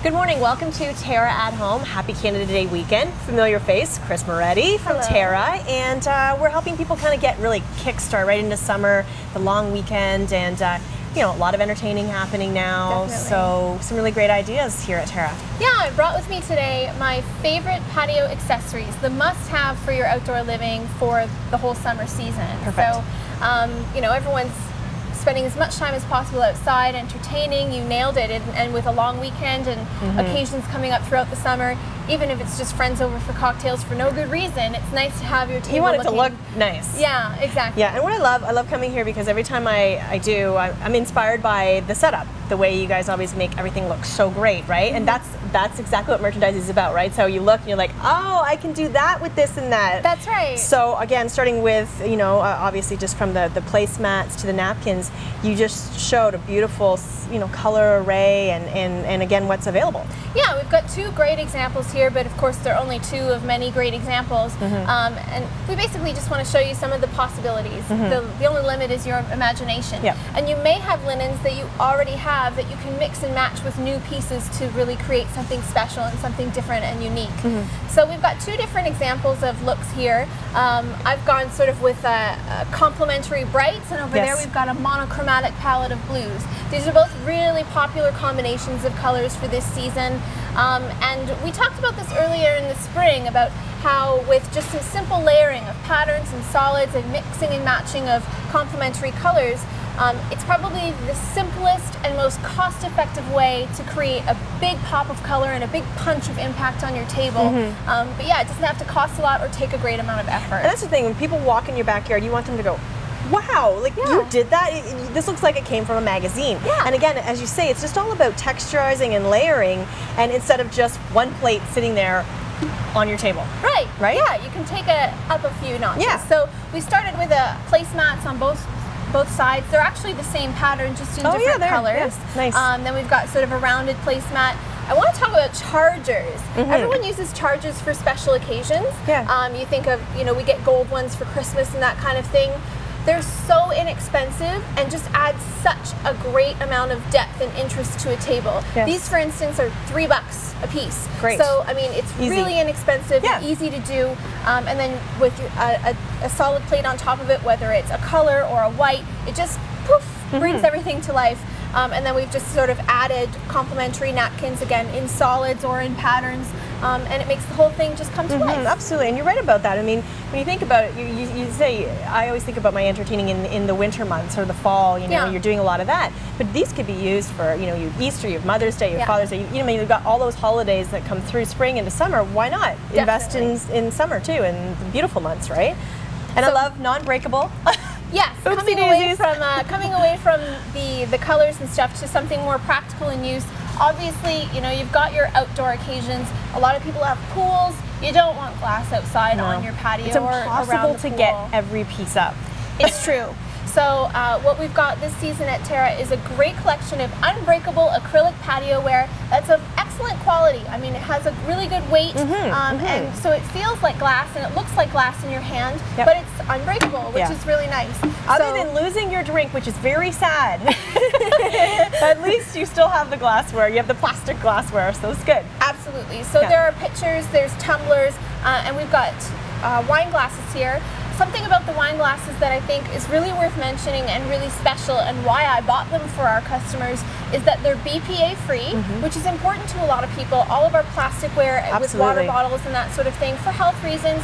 Good morning, welcome to TERRA at Home. Happy Canada Day weekend. Familiar face, Kris Morettie from TERRA, and we're helping people kind of get really kickstart right into summer, the long weekend, and you know, a lot of entertaining happening now. Definitely. So some really great ideas here at TERRA. Yeah, I brought with me today my favorite patio accessories, the must-have for your outdoor living for the whole summer season. Perfect. So, you know, everyone's spending as much time as possible outside, entertaining. You nailed it, and with a long weekend and occasions coming up throughout the summer, even if it's just friends over for cocktails for no good reason, it's nice to have your table. You want it to look nice. Yeah, exactly. Yeah, and what I love coming here because every time I'm inspired by the setup, the way you guys always make everything look so great, right? And that's exactly what merchandise is about, right? So you look and you're like, oh, I can do that with this and that. That's right. So again, starting with, you know, obviously just from the placemats to the napkins, you just showed a beautiful, you know, color array and again, what's available. Yeah, we've got two great examples here, but of course they're only two of many great examples. And we basically just want to show you some of the possibilities. The only limit is your imagination. Yep. And you may have linens that you already have that you can mix and match with new pieces to really create something special and something different and unique. So we've got two different examples of looks here. I've gone sort of with a complementary brights, and over there we've got a monochromatic palette of blues. These are both really popular combinations of colors for this season. And we talked about this earlier in the spring about how with just some simple layering of patterns and solids and mixing and matching of complementary colors, it's probably the simplest and most cost-effective way to create a big pop of color and a big punch of impact on your table. But yeah, it doesn't have to cost a lot or take a great amount of effort. And that's the thing, when people walk in your backyard, you want them to go, wow, like you did that? This looks like it came from a magazine. And again, as you say, it's just all about texturizing and layering, and instead of just one plate sitting there on your table. Right. Right? Yeah, you can take it up a few notches. Yeah. So we started with placemats on both sides. They're actually the same pattern, just in different colors. Yes. Nice. Then we've got sort of a rounded placemat. I want to talk about chargers. Everyone uses chargers for special occasions. You think of, you know, we get gold ones for Christmas and that kind of thing. They're so inexpensive and just add such a great amount of depth and interest to a table. These, for instance, are $3 a piece. Great. So, I mean, it's really inexpensive, easy to do, and then with a solid plate on top of it, whether it's a color or a white, it just poof, brings everything to life. And then we've just sort of added complementary napkins, again, in solids or in patterns, and it makes the whole thing just come to life. Absolutely, and you're right about that. I mean, when you think about it, you say, I always think about my entertaining in the winter months or the fall, you know, you're doing a lot of that. But these could be used for, you know, you have Easter, you have Mother's Day, you have Father's Day, you know, you've got all those holidays that come through spring into summer. Why not invest in summer too, in the beautiful months, right? And I love non-breakable. Yes, coming away from the colors and stuff to something more practical in use. Obviously, you know, you've got your outdoor occasions. A lot of people have pools. You don't want glass outside on your patio or around the pool. It's impossible to get every piece up. It's true. So what we've got this season at TERRA is a great collection of unbreakable acrylic patio wear that's of excellent quality. I mean, it has a really good weight, and so it feels like glass and it looks like glass in your hand, but it's unbreakable, which is really nice. Other than losing your drink, which is very sad, at least you still have the glassware. You have the plastic glassware, so it's good. Absolutely. So there are pitchers, there's tumblers, and we've got wine glasses here. Something about the wine glasses that I think is really worth mentioning and really special, and why I bought them for our customers, is that they're BPA free, which is important to a lot of people. All of our plasticware with water bottles and that sort of thing, for health reasons,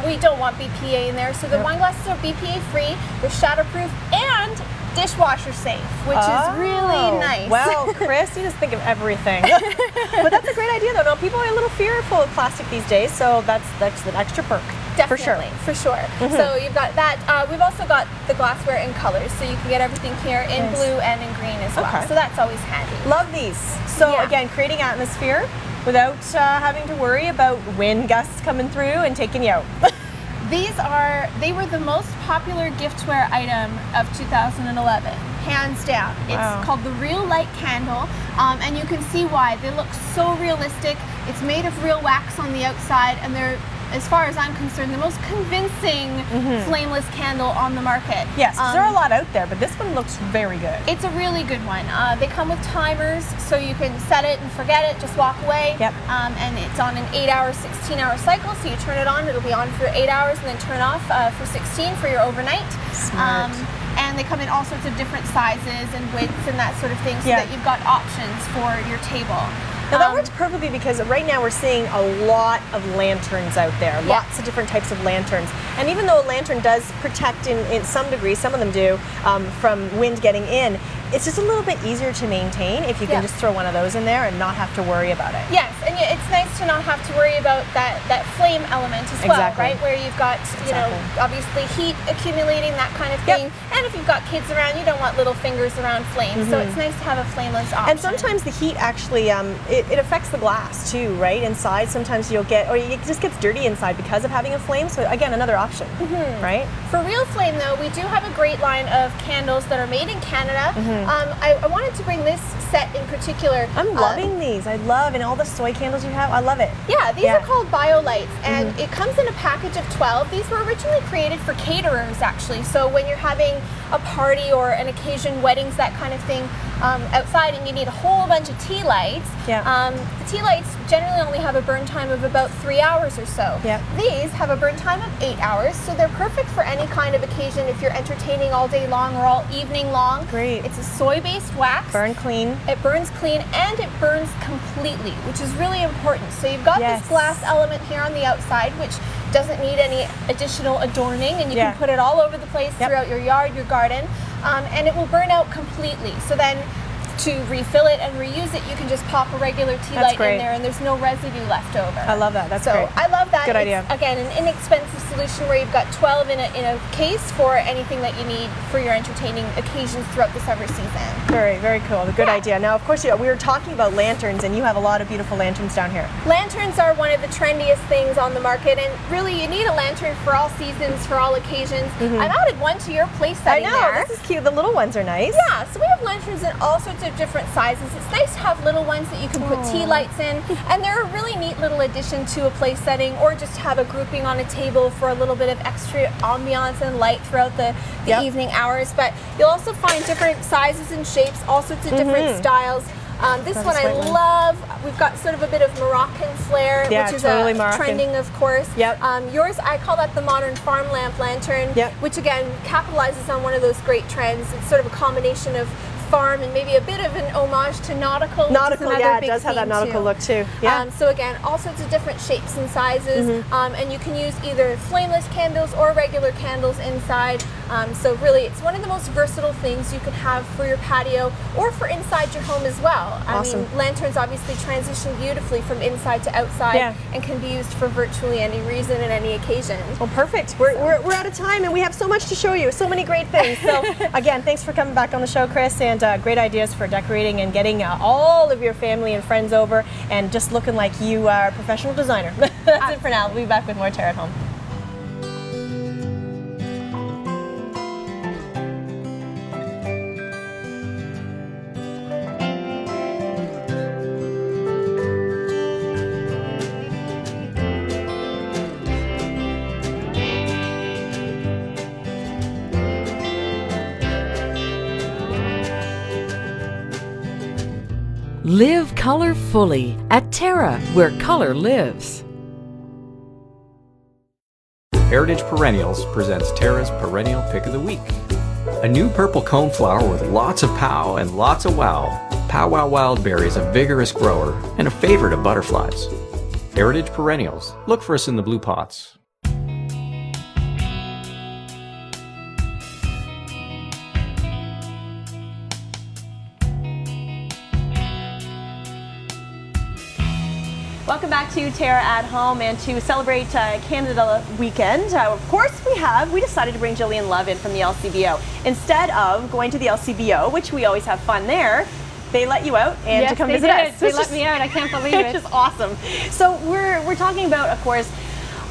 we don't want BPA in there. So the wine glasses are BPA free, they're shatterproof, and dishwasher safe, which is really nice. Well, Kris, you just think of everything. But that's a great idea, though. No, people are a little fearful of plastic these days, so that's an extra perk. Definitely, for sure. So you've got that. We've also got the glassware in colors, so you can get everything here in blue and in green as well. So that's always handy. Love these. So again, creating atmosphere without having to worry about wind gusts coming through and taking you out. They were the most popular giftware item of 2011, hands down. It's called the Real Light Candle, and you can see why. They look so realistic. It's made of real wax on the outside, and they're as far as I'm concerned, the most convincing flameless candle on the market. Yes, there are a lot out there, but this one looks very good. It's a really good one. They come with timers, so you can set it and forget it, just walk away. Yep. And it's on an 8-hour, 16-hour cycle, so you turn it on, it'll be on for 8 hours, and then turn off for 16 for your overnight. Smart. And they come in all sorts of different sizes and widths and that sort of thing, so that you've got options for your table. Now that works perfectly because right now we're seeing a lot of lanterns out there, lots of different types of lanterns. And even though a lantern does protect in some degree, some of them do, from wind getting in, it's just a little bit easier to maintain if you can just throw one of those in there and not have to worry about it. Yes, and it's nice to not have to worry about that flame element as well, right? Where you've got, you know, obviously heat accumulating, that kind of thing. And if you've got kids around, you don't want little fingers around flames, so it's nice to have a flameless option. And sometimes the heat actually, it affects the glass too, right? Inside, sometimes you'll get, or it just gets dirty inside because of having a flame, so again, another option, right? For real flame though, we do have a great line of candles that are made in Canada. I wanted to bring this set in particular. I'm loving these. I love, and all the soy candles you have, I love it. Yeah, these are called BioLights, and it comes in a package of 12. These were originally created for caterers, actually. So when you're having a party or an occasion, weddings, that kind of thing, outside, and you need a whole bunch of tea lights. The tea lights generally only have a burn time of about 3 hours or so. These have a burn time of 8 hours, so they're perfect for any kind of occasion if you're entertaining all day long or all evening long. Great. It's a soy-based wax. Burn clean. It burns clean, and it burns completely, which is really important. So you've got this glass element here on the outside, which doesn't need any additional adorning, and you can put it all over the place throughout your yard, your garden, and it will burn out completely. So then to refill it and reuse it, you can just pop a regular tea light in there, and there's no residue left over. I love that. That's great. I love that. Good idea. Again, an inexpensive solution where you've got 12 in a case for anything that you need for your entertaining occasions throughout the summer season. Very, very cool. Good idea. Now, of course, we were talking about lanterns, and you have a lot of beautiful lanterns down here. Lanterns are one of the trendiest things on the market, and really, you need a lantern for all seasons, for all occasions. I've added one to your place setting there. I know. This is cute. The little ones are nice. Yeah. So we have lanterns in all sorts of different sizes. It's nice to have little ones that you can put tea lights in, and they're a really neat little addition to a place setting, or just have a grouping on a table for a little bit of extra ambiance and light throughout the evening hours. But you'll also find different sizes and shapes, all sorts of different styles. This one I love. We've got sort of a bit of Moroccan flair, which is trending, of course. Yours, I call that the modern farm lamp lantern, which again capitalizes on one of those great trends. It's sort of a combination of farm and maybe a bit of an homage to nautical. Nautical, yeah, it does have that nautical look too. Yeah. So again, all sorts of different shapes and sizes, and you can use either flameless candles or regular candles inside. So really, it's one of the most versatile things you can have for your patio or for inside your home as well. Awesome. I mean, lanterns obviously transition beautifully from inside to outside and can be used for virtually any reason and any occasion. Well, perfect. We're out of time, and we have so much to show you, so many great things. So again, thanks for coming back on the show, Kris, and great ideas for decorating and getting all of your family and friends over and just looking like you are a professional designer. That's it for now. We'll be back with more Terra at Home. Live color fully at Terra, where color lives. Heritage Perennials presents Terra's Perennial Pick of the Week. A new purple coneflower with lots of pow and lots of wow. Powwow Wildberry is a vigorous grower and a favorite of butterflies. Heritage Perennials. Look for us in the blue pots. Welcome back to Terra at Home, and to celebrate Canada Weekend, of course we decided to bring Gillian Love in from the LCBO. Instead of going to the LCBO, which we always have fun there, they let you out and to come visit us. They let me out. I can't believe it. Which is awesome. So we're talking about, of course,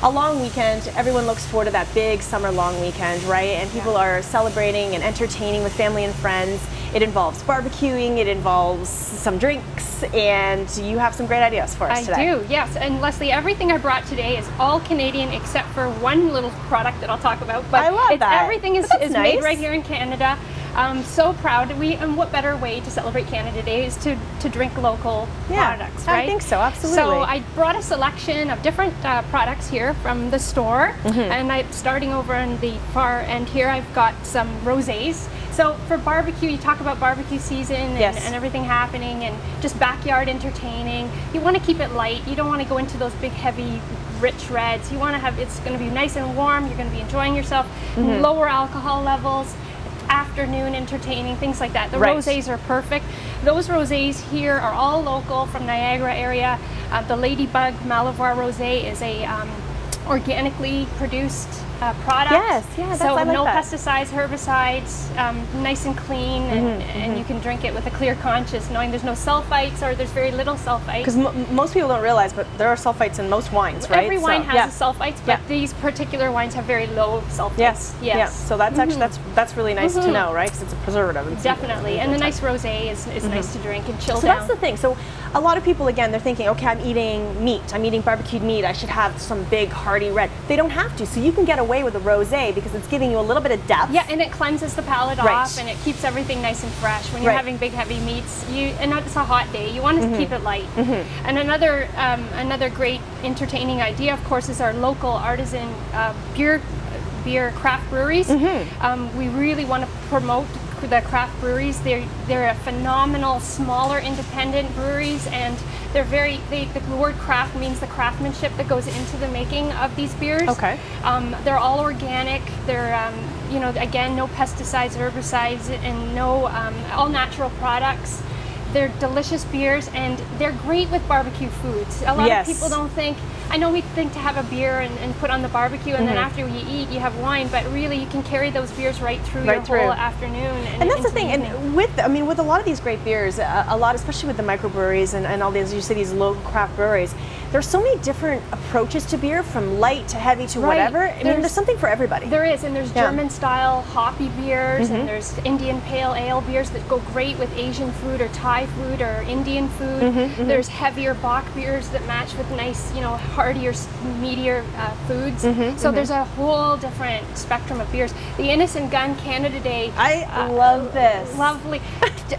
a long weekend. Everyone looks forward to that big summer long weekend, right? And people are celebrating and entertaining with family and friends. It involves barbecuing, it involves some drinks, and you have some great ideas for us today. I do, yes. And Leslie, everything I brought today is all Canadian except for one little product that I'll talk about. But I love that. Everything is nice. made right here in Canada. I'm so proud. And what better way to celebrate Canada Day is to drink local products, right? I think so, absolutely. So I brought a selection of different products here from the store, and I'm starting over on the far end here. I've got some rosés. So for barbecue, you talk about barbecue season and everything happening and just backyard entertaining. You want to keep it light. You don't want to go into those big, heavy, rich reds. You want to have, it's going to be nice and warm. You're going to be enjoying yourself. Lower alcohol levels. Afternoon entertaining, things like that. The rosés are perfect. Those rosés here are all local from Niagara area. The Ladybug Malivoire Rosé is a organically produced product. Yes, so I like no that. pesticides, herbicides, nice and clean, and you can drink it with a clear conscience, knowing there's no sulfites or there's very little sulfites. Because most people don't realize, but there are sulfites in most wines, right? Every wine has the sulfites, but these particular wines have very low sulfites. Yes. So that's actually that's really nice to know, right? Because it's a preservative. And definitely, and the nice rosé is nice to drink and chill down. So that's the thing. So a lot of people, again, they're thinking, okay, I'm eating meat. I'm eating barbecued meat. I should have some big hearty red. They don't have to. So you can get away with a rosé because it's giving you a little bit of depth. Yeah, and it cleanses the palate off, and it keeps everything nice and fresh. When you're having big, heavy meats, and it's a hot day, you want to keep it light. And another great entertaining idea, of course, is our local artisan beer craft breweries. We really want to promote the craft breweries. They're a phenomenal, smaller, independent breweries, and they're the word craft means the craftsmanship that goes into the making of these beers. Okay. They're all organic. They're again, no pesticides, herbicides, and no all natural products. They're delicious beers, and they're great with barbecue foods. A lot of people don't think, I know we think to have a beer and put on the barbecue, and then after you eat, you have wine, but really you can carry those beers right through your whole afternoon. And that's the thing, and with a lot of these great beers, a lot, especially with the microbreweries and all these, you say these local craft breweries, there's so many different approaches to beer, from light to heavy to whatever. I mean, there's something for everybody. There is, and there's German-style hoppy beers, and there's Indian pale ale beers that go great with Asian food or Thai food or Indian food. There's heavier Bock beers that match with nice, heartier, meatier foods. So there's a whole different spectrum of beers. The Innocent Gun Canada Day. I love this. Lovely.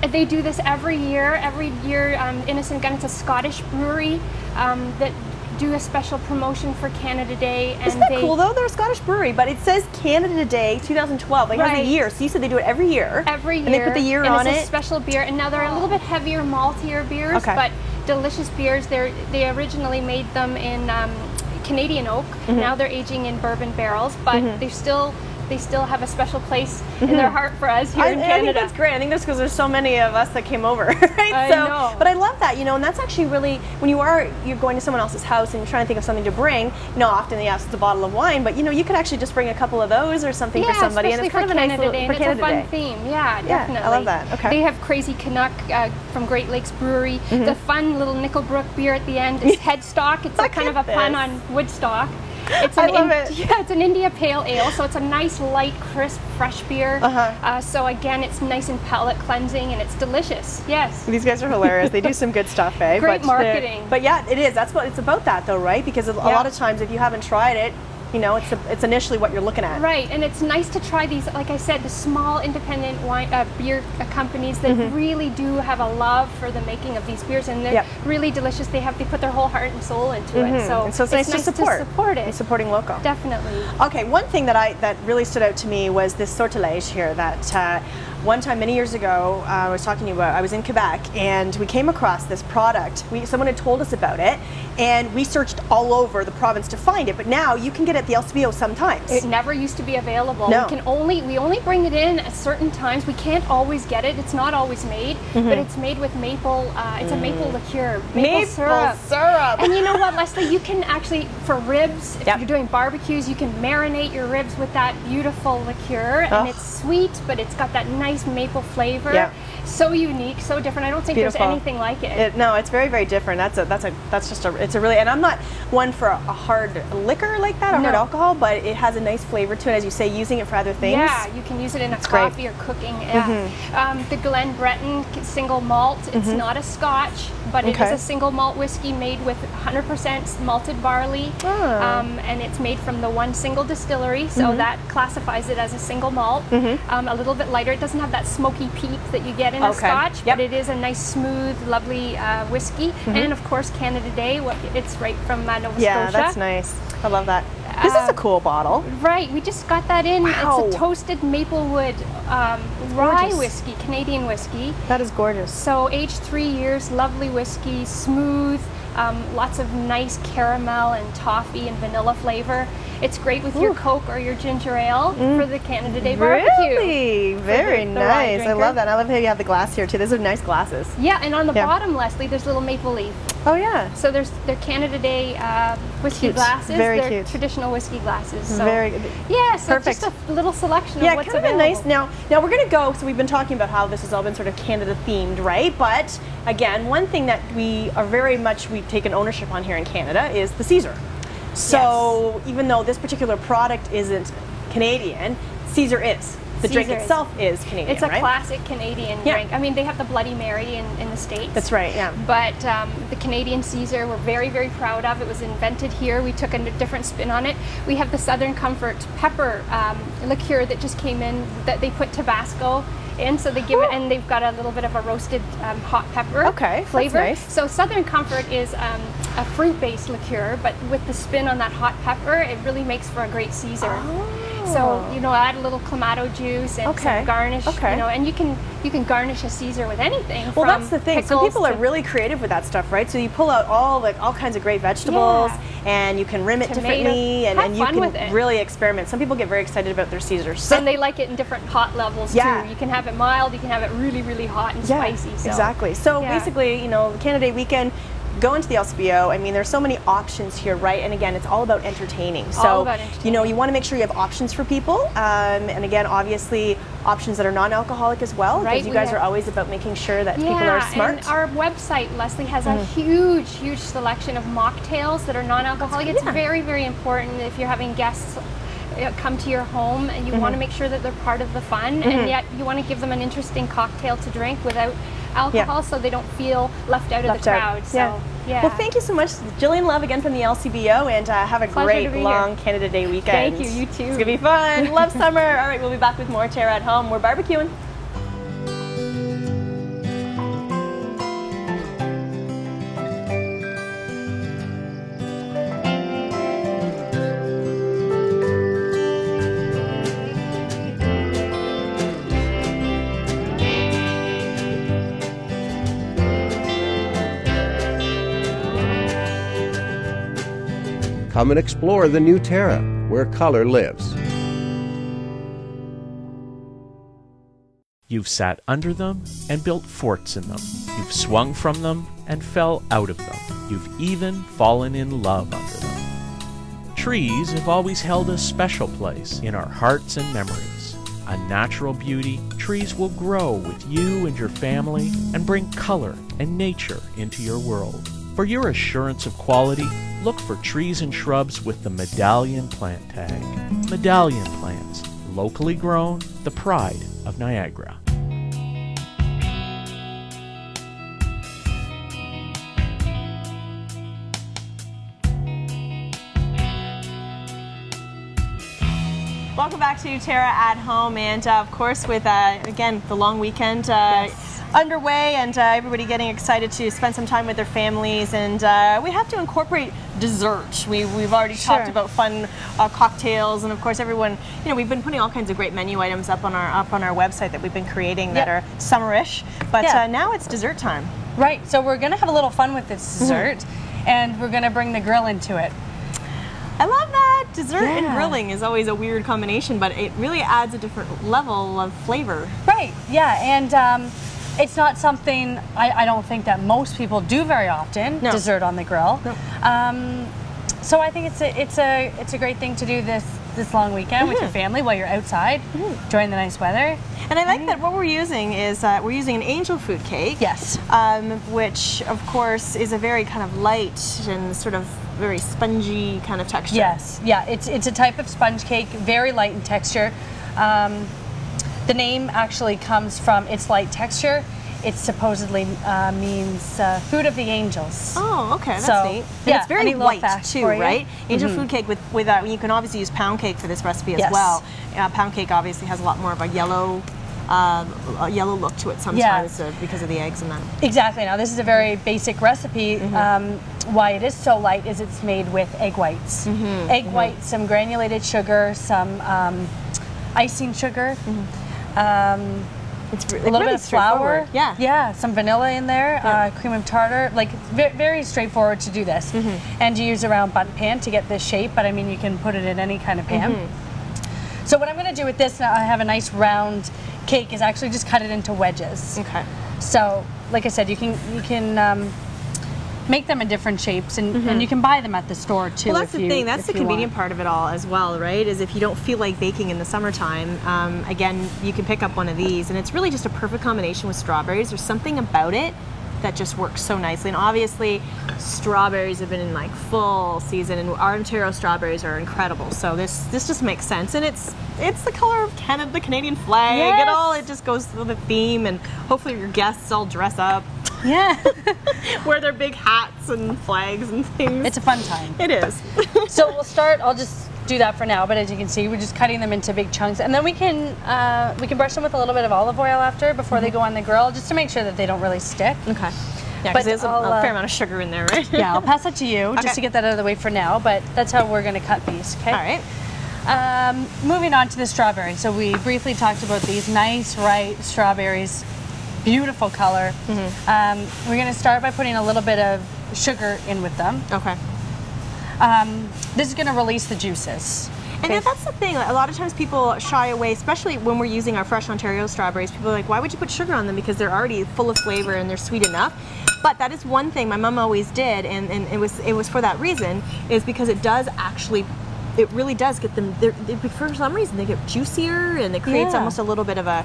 They do this every year. Innocent Gun, it's a Scottish brewery that do a special promotion for Canada Day. And Isn't that cool though? They're a Scottish brewery, but it says Canada Day 2012. Like it has a year. So you said they do it every year. Every year. And they put the year on it. It's a special beer. And now they're a little bit heavier, maltier beers, but delicious beers. They originally made them in Canadian oak. Now they're aging in bourbon barrels, but they still have a special place in their heart for us here in Canada. I think that's great. I think that's because there's so many of us that came over, right? I know. But I love that, and that's actually really, when you're going to someone else's house and you're trying to think of something to bring, often it's a bottle of wine, but you could actually just bring a couple of those or something for somebody, and it's kind of a nice little, for Canada Day. It's a fun theme. Yeah, definitely. I love that. Okay. They have Crazy Canuck from Great Lakes Brewery. The fun little Nickelbrook beer at the end is Headstock. It's kind of a pun on Woodstock. It's it's an India Pale Ale, so it's a nice, light, crisp, fresh beer. So again, it's nice and palate cleansing, and it's delicious. Yes. These guys are hilarious. They do some good stuff, eh? Great marketing. But yeah, it is. That's what it's about, that though, right? Because a lot of times, if you haven't tried it, it's initially what you're looking at. Right, and it's nice to try these, like I said, the small independent wine, beer companies that really do have a love for the making of these beers, and they're really delicious. They put their whole heart and soul into it. So it's nice to support it. And supporting local. Definitely. Okay, one thing that really stood out to me was this sortilège here that one time many years ago I was talking to you about. I was in Quebec and we came across this product. Someone had told us about it, and we searched all over the province to find it, but now you can get it at the LCBO sometimes. It never used to be available. No. We only bring it in at certain times. We can't always get it. It's not always made, but it's made with maple. It's a maple liqueur, maple syrup. And you know what, Leslie? You can actually, for ribs, if you're doing barbecues, you can marinate your ribs with that beautiful liqueur, and it's sweet, but it's got that nice nice maple flavor. Yeah. So unique, so different. I don't think there's anything like it. No, it's very, very different. It's a really, and I'm not one for a hard liquor like that, a hard alcohol, but it has a nice flavor to it, as you say, using it for other things. Yeah, you can use it in a coffee or cooking. Yeah. The Glen Breton single malt, it's not a Scotch, but it is a single malt whiskey made with 100% malted barley, and it's made from the one single distillery, so that classifies it as a single malt. A little bit lighter. It doesn't have that smoky peak that you get in a Scotch, but it is a nice, smooth, lovely whiskey. And of course, Canada Day. It's right from Nova Scotia. Yeah, that's nice. I love that. This is a cool bottle. Right, we just got that in. Wow. It's a toasted Maplewood rye whiskey, Canadian whiskey. That is gorgeous. So aged 3 years, lovely whiskey, smooth, lots of nice caramel and toffee and vanilla flavor. It's great with your Coke or your ginger ale for the Canada Day barbecue. Really? Very nice. I love that. I love how you have the glass here too. Those are nice glasses. Yeah, and on the bottom, Leslie, there's a little maple leaf. Oh yeah. So they're Canada Day whiskey glasses. Very cute. Traditional whiskey glasses. So. Very good. Yeah, so perfect. Just a little selection of what's kind of available. nice. Now we're going to go, so we've been talking about how this has all been sort of Canada themed, right? But again, one thing that we've taken ownership on here in Canada is the Caesar. So even though this particular product isn't Canadian, Caesar is. The drink itself is Canadian, It's a classic Canadian drink. I mean, they have the Bloody Mary in the States. That's right, yeah. But the Canadian Caesar, we're very, very proud of. It was invented here. We took a different spin on it. We have the Southern Comfort pepper liqueur that just came in, that they put Tabasco in, so they give it, and they've got a little bit of a roasted hot pepper flavor. That's nice. So Southern Comfort is a fruit-based liqueur, but with the spin on that hot pepper, it really makes for a great Caesar. So, you know, add a little clamato juice and some garnish, you know, and you can garnish a Caesar with anything. Well, that's the thing. Some people are really creative with that stuff, right? So you pull out all kinds of great vegetables, and you can rim it differently, and you can really experiment. Some people get very excited about their Caesars. And they like it in different hot levels too. You can have it mild, you can have it really, really hot and spicy. So. Exactly. So basically, you know, Canada Day weekend, go into the LCBO. I mean, there's so many options here, right? And again, it's all about entertaining. So, you know, you want to make sure you have options for people. And again, obviously, options that are non-alcoholic as well. Because you guys are always about making sure that people are smart. And our website, Leslie, has a huge, huge selection of mocktails that are non-alcoholic. It's very, very important if you're having guests come to your home, and you want to make sure that they're part of the fun, and yet you want to give them an interesting cocktail to drink without alcohol, so they don't feel left out of the crowd. So, well, thank you so much, Gillian Love, again from the LCBO, and have a great long Canada Day weekend. Thank you, you too. It's gonna be fun. Love summer. All right, we'll be back with more Terra at Home. We're barbecuing. Come and explore the new Terra, where color lives. You've sat under them and built forts in them. You've swung from them and fell out of them. You've even fallen in love under them. Trees have always held a special place in our hearts and memories. A natural beauty, trees will grow with you and your family and bring color and nature into your world. For your assurance of quality, look for trees and shrubs with the Medallion plant tag. Medallion plants, locally grown, the pride of Niagara. Welcome back to Terra at Home, and of course with, again, the long weekend underway, and everybody getting excited to spend some time with their families, and we have to incorporate dessert. We've already talked about fun cocktails, and of course everyone, you know, we've been putting all kinds of great menu items up on our website that we've been creating that are summerish, but now it's dessert time. Right, so we're gonna have a little fun with this dessert, and we're gonna bring the grill into it. I love that. Dessert and grilling is always a weird combination, but it really adds a different level of flavor. Right, yeah, and it's not something I don't think that most people do very often, dessert on the grill. No. So I think it's a great thing to do this this long weekend with your family while you're outside, enjoying the nice weather. And I like that what we're using is we're using an angel food cake. Yes. Which of course is a very kind of light and sort of very spongy kind of texture. Yes. Yeah. It's a type of sponge cake, very light in texture. The name actually comes from its light texture. It supposedly means food of the angels. Oh, okay, that's so, neat. Yeah, it's very white too, right? Angel food cake with you can obviously use pound cake for this recipe as well. Pound cake obviously has a lot more of a yellow look to it sometimes because of the eggs and that. Exactly. Now this is a very basic recipe. Why it is so light is it's made with egg whites. Egg whites, some granulated sugar, some icing sugar. It's a little bit of flour, yeah, some vanilla in there, cream of tartar. Like it's very straightforward to do this, and you use a round bundt pan to get this shape. But I mean, you can put it in any kind of pan. So what I'm going to do with this, now I have a nice round cake, is actually just cut it into wedges. Okay. So, like I said, you can make them in different shapes, and you can buy them at the store too. Well, that's the thing. That's the convenient part of it all as well, right? Is if you don't feel like baking in the summertime, again, you can pick up one of these, and it's really just a perfect combination with strawberries. There's something about it that just works so nicely. And obviously, strawberries have been in like full season, and our Ontario strawberries are incredible. So this just makes sense, and it's the color of Canada, the Canadian flag. Yes. It just goes with the theme, and hopefully your guests all dress up. Yeah. Wear their big hats and flags and things. It's a fun time. It is. So we'll start, I'll just do that for now, but as you can see, we're just cutting them into big chunks, and then we can brush them with a little bit of olive oil after, before they go on the grill, just to make sure that they don't really stick. Okay. Yeah, because there's a fair amount of sugar in there, right? Yeah, I'll pass that to you, just to get that out of the way for now, but that's how we're going to cut these, okay? All right. Moving on to the strawberries. So we briefly talked about these nice, ripe strawberries. Beautiful color. We're going to start by putting a little bit of sugar in with them. Okay. This is going to release the juices. And that's the thing, a lot of times people shy away, especially when we're using our fresh Ontario strawberries. People are like, why would you put sugar on them? Because they're already full of flavor and they're sweet enough. But that is one thing my mom always did, and it was for that reason, is because it does actually, it really does get them, for some reason they get juicier, and it creates almost a little bit of a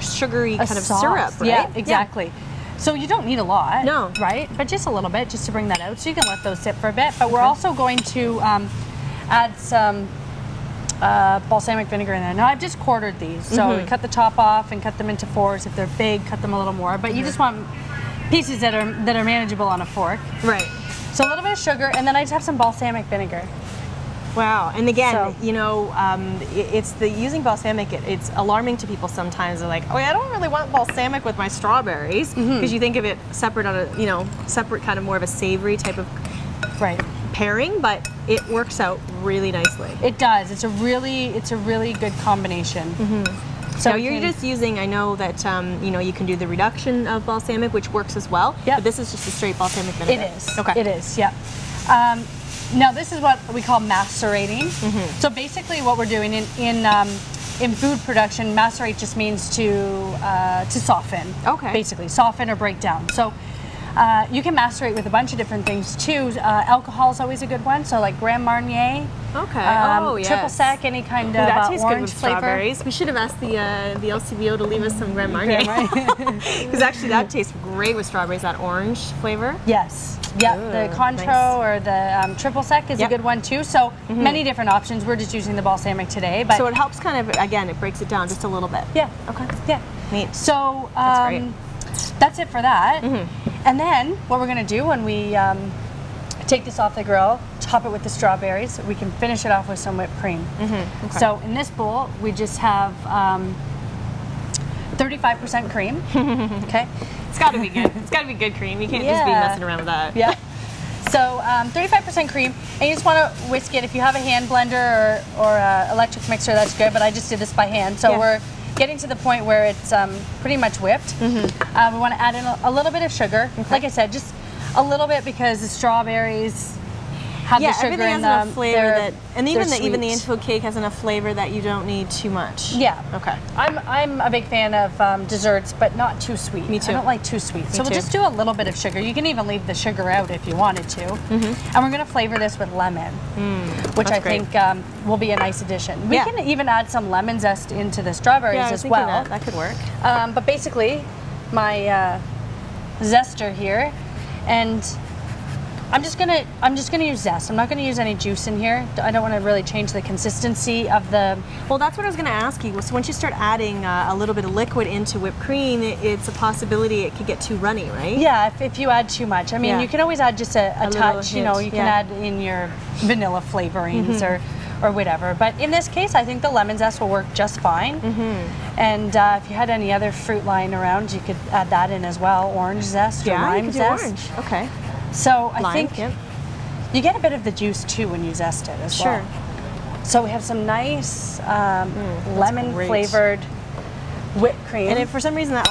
sugary kind of syrup, right? Yeah, exactly. So you don't need a lot, no, right? But just a little bit, just to bring that out. So you can let those sit for a bit. But we're also going to add some balsamic vinegar in there. Now I've just quartered these, so we cut the top off and cut them into fours. If they're big, cut them a little more. But you just want pieces that are manageable on a fork. Right. So a little bit of sugar, and then I just have some balsamic vinegar. Wow, and again, you know, it's the using balsamic. It's alarming to people sometimes. They're like, "Oh, I don't really want balsamic with my strawberries," because you think of it separate on a, separate kind of more of a savory type of pairing. But it works out really nicely. It does. It's a really good combination. So now you're just using. I know that you know, you can do the reduction of balsamic, which works as well. Yeah. But this is just a straight balsamic vinegar. It is. Okay. It is. Yeah. Now this is what we call macerating. So basically what we're doing in food production, macerate just means to soften. Okay. Basically, soften or break down. So you can macerate with a bunch of different things too. Alcohol is always a good one. So like Grand Marnier. Okay. Triple sec, any kind of that tastes orange good with flavor. Strawberries. We should have asked the LCBO to leave us some Grand Marnier. Because actually that tastes great with strawberries, that orange flavor. Yes. Yeah, the Cointreau or the triple sec is a good one too. So many different options. We're just using the balsamic today. But so it helps kind of, again, it breaks it down just a little bit. Yeah. Okay. Yeah. Neat. So that's great. That's it for that. And then what we're going to do when we take this off the grill, top it with the strawberries, we can finish it off with some whipped cream. Okay. So in this bowl, we just have 35% cream. Okay. It's got to be good. It's got to be good cream. You can't just be messing around with that. Yeah. So 35% cream, and you just want to whisk it. If you have a hand blender or electric mixer, that's good. But I just did this by hand. So we're getting to the point where it's pretty much whipped. We want to add in a little bit of sugar. Like I said, just a little bit, because the strawberries have the sugar everything in has them. enough flavor and even the sweet. info cake has enough flavor that you don't need too much. Yeah. Okay. I'm a big fan of desserts, but not too sweet. Me too. I don't like too sweet. So Me we'll too. just do a little bit of sugar. You can even leave the sugar out if you wanted to. And we're going to flavor this with lemon, which I think will be a nice addition. We can even add some lemon zest into the strawberries as well. That could work. But basically, my zester here, and I'm just gonna use zest. I'm not gonna use any juice in here. I don't want to really change the consistency of the. Well, that's what I was gonna ask you. So once you start adding a little bit of liquid into whipped cream, it's a possibility it could get too runny, right? Yeah, if you add too much. I mean, you can always add just a touch. You know, you can add in your vanilla flavorings or whatever. But in this case, I think the lemon zest will work just fine. And if you had any other fruit lying around, you could add that in as well. Orange zest or lime zest. Orange. Okay. So I think you get a bit of the juice too when you zest it as well. So we have some nice lemon flavored whipped cream. And if for some reason that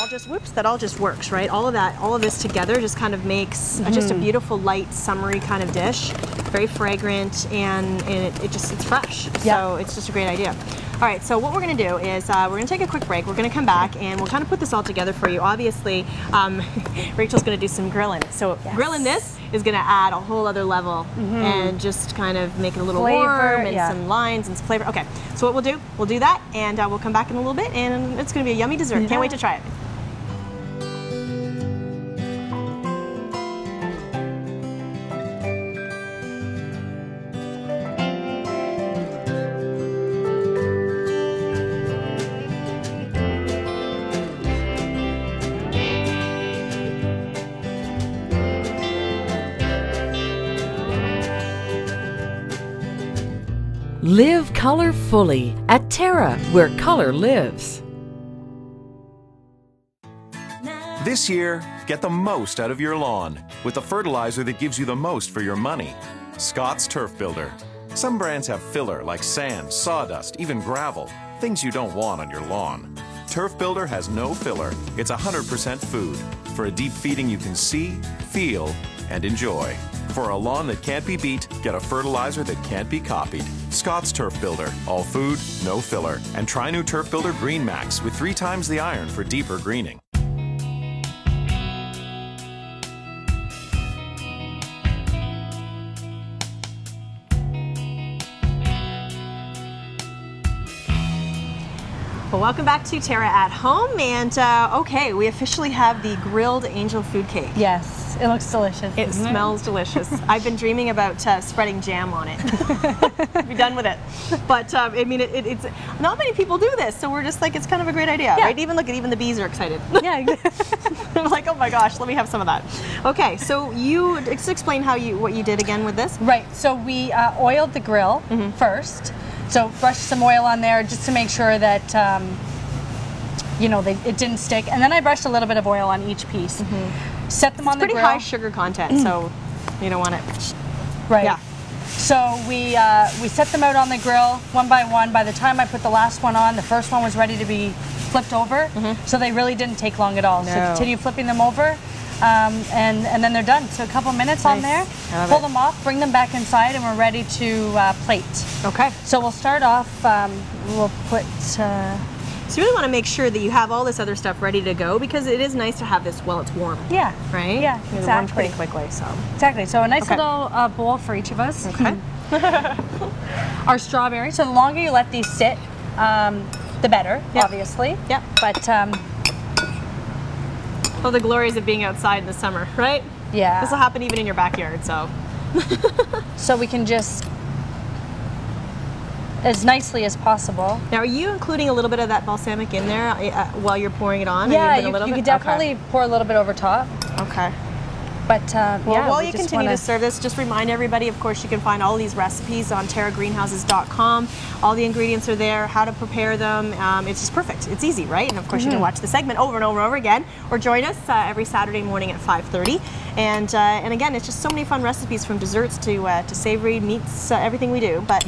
all just works, right? All of this together just kind of makes just a beautiful, light, summery kind of dish. Very fragrant, and it's fresh. So it's just a great idea. All right, so what we're gonna do is we're gonna take a quick break. We're gonna come back and we'll kind of put this all together for you. Obviously, Rachel's gonna do some grilling. So grilling this is gonna add a whole other level and just kind of make it a little warm and some lines and some flavor. Okay, so what we'll do that, and we'll come back in a little bit, and it's gonna be a yummy dessert. Can't wait to try it. Live color fully at Terra, where color lives. This year, get the most out of your lawn with the fertilizer that gives you the most for your money. Scott's Turf Builder. Some brands have filler like sand, sawdust, even gravel, things you don't want on your lawn. Turf Builder has no filler. It's 100% food for a deep feeding you can see, feel, and enjoy. For a lawn that can't be beat, get a fertilizer that can't be copied. Scott's Turf Builder. All food, no filler. And try new Turf Builder Green Max with 3 times the iron for deeper greening. Well, welcome back to Terra at Home, and okay, we officially have the grilled angel food cake. Yes, it looks delicious. It smells delicious. I've been dreaming about spreading jam on it. Be done with it. But I mean, it's not many people do this, so we're just like, it's kind of a great idea, right? Even the bees are excited. Yeah. I'm like, oh my gosh, let me have some of that. Okay, so you just explain what you did again with this. Right. So we oiled the grill first. So brush some oil on there just to make sure that you know, it didn't stick. And then I brushed a little bit of oil on each piece. Set them on the grill. It's pretty high sugar content, so you don't want it. Right. Yeah. So we set them out on the grill one by one. By the time I put the last one on, the first one was ready to be flipped over. So they really didn't take long at all. So continue flipping them over. And then they're done. So a couple minutes on there, pull them off, bring them back inside, and we're ready to plate. Okay. So we'll start off, we'll put... So you really want to make sure that you have all this other stuff ready to go, because it is nice to have this while it's warm. Yeah. Right? Yeah, exactly. It warms pretty quickly, so. Exactly. So a nice little bowl for each of us. Okay. Our strawberries. So the longer you let these sit, the better, obviously. Yep. But... well, the glories of being outside in the summer, right? Yeah. This will happen even in your backyard, so. So we can just, as nicely as possible. Now, are you including a little bit of that balsamic in there while you're pouring it on? Yeah, you could definitely pour a little bit over top. Okay. But well, while you continue to serve this, just remind everybody, of course, you can find all these recipes on terragreenhouses.com. All the ingredients are there, how to prepare them. It's just perfect. It's easy, right? And of course, you can watch the segment over and over and over again, or join us every Saturday morning at 5:30. And again, it's just so many fun recipes, from desserts to savory meats, everything we do. But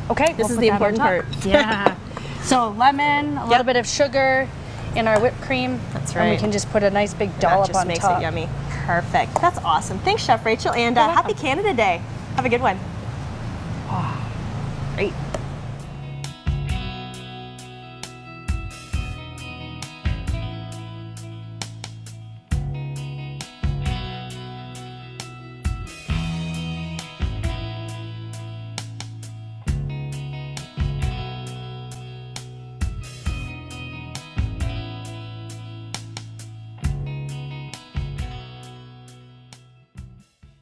okay, this is the important part. Yeah. So lemon, a little bit of sugar in our whipped cream. That's right. And we can just put a nice big dollop on top. That just makes it yummy. Perfect. That's awesome. Thanks, Chef Rachel, and happy Canada Day. Have a good one. Oh, great.